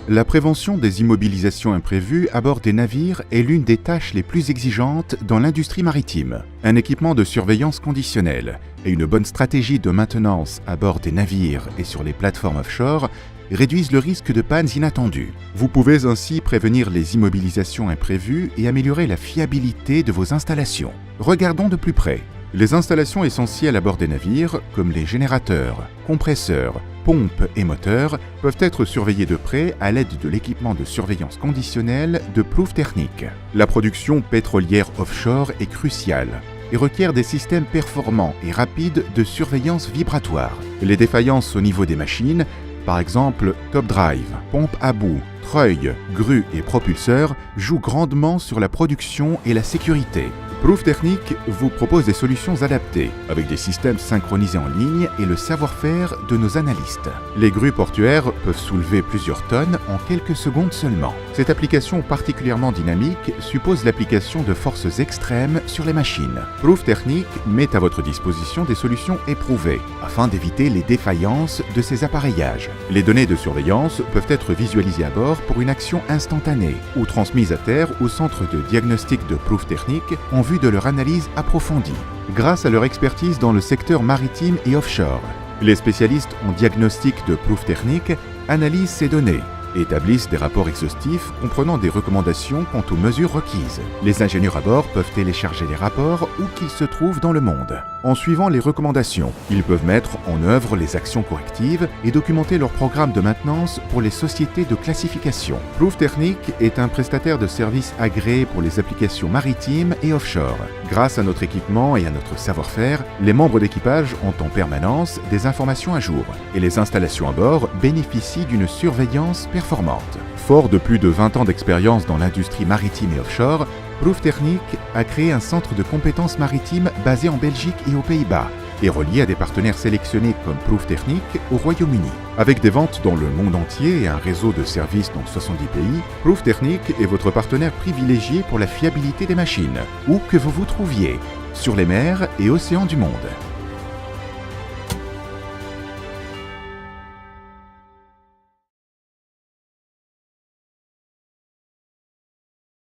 La prévention des immobilisations imprévues à bord des navires est l'une des tâches les plus exigeantes dans l'industrie maritime. Un équipement de surveillance conditionnelle et une bonne stratégie de maintenance à bord des navires et sur les plateformes offshore réduisent le risque de pannes inattendues. Vous pouvez ainsi prévenir les immobilisations imprévues et améliorer la fiabilité de vos installations. Regardons de plus près. Les installations essentielles à bord des navires, comme les générateurs, compresseurs, pompes et moteurs, peuvent être surveillées de près à l'aide de l'équipement de surveillance conditionnelle de Proof Technique. La production pétrolière offshore est cruciale et requiert des systèmes performants et rapides de surveillance vibratoire. Les défaillances au niveau des machines, par exemple top drive, pompe à bout, treuil, grue et propulseur, jouent grandement sur la production et la sécurité. Proof Technique vous propose des solutions adaptées, avec des systèmes synchronisés en ligne et le savoir-faire de nos analystes. Les grues portuaires peuvent soulever plusieurs tonnes en quelques secondes seulement. Cette application particulièrement dynamique suppose l'application de forces extrêmes sur les machines. Proof Technique met à votre disposition des solutions éprouvées, afin d'éviter les défaillances de ces appareillages. Les données de surveillance peuvent être visualisées à bord pour une action instantanée, ou transmises à terre au centre de diagnostic de Proof Technique en vue de leur analyse approfondie. Grâce à leur expertise dans le secteur maritime et offshore, les spécialistes en diagnostic de Proof Technique analysent ces données et établissent des rapports exhaustifs comprenant des recommandations quant aux mesures requises. Les ingénieurs à bord peuvent télécharger les rapports où qu'ils se trouvent dans le monde. En suivant les recommandations, ils peuvent mettre en œuvre les actions correctives et documenter leur programme de maintenance pour les sociétés de classification. Proof Technique est un prestataire de services agréé pour les applications maritimes et offshore. Grâce à notre équipement et à notre savoir-faire, les membres d'équipage ont en permanence des informations à jour et les installations à bord bénéficient d'une surveillance performante. Fort de plus de 20 ans d'expérience dans l'industrie maritime et offshore, Proof Technique a créé un centre de compétences maritimes basé en Belgique et aux Pays-Bas et relié à des partenaires sélectionnés comme Proof Technique au Royaume-Uni. Avec des ventes dans le monde entier et un réseau de services dans 70 pays, Proof Technique est votre partenaire privilégié pour la fiabilité des machines, où que vous vous trouviez, sur les mers et océans du monde.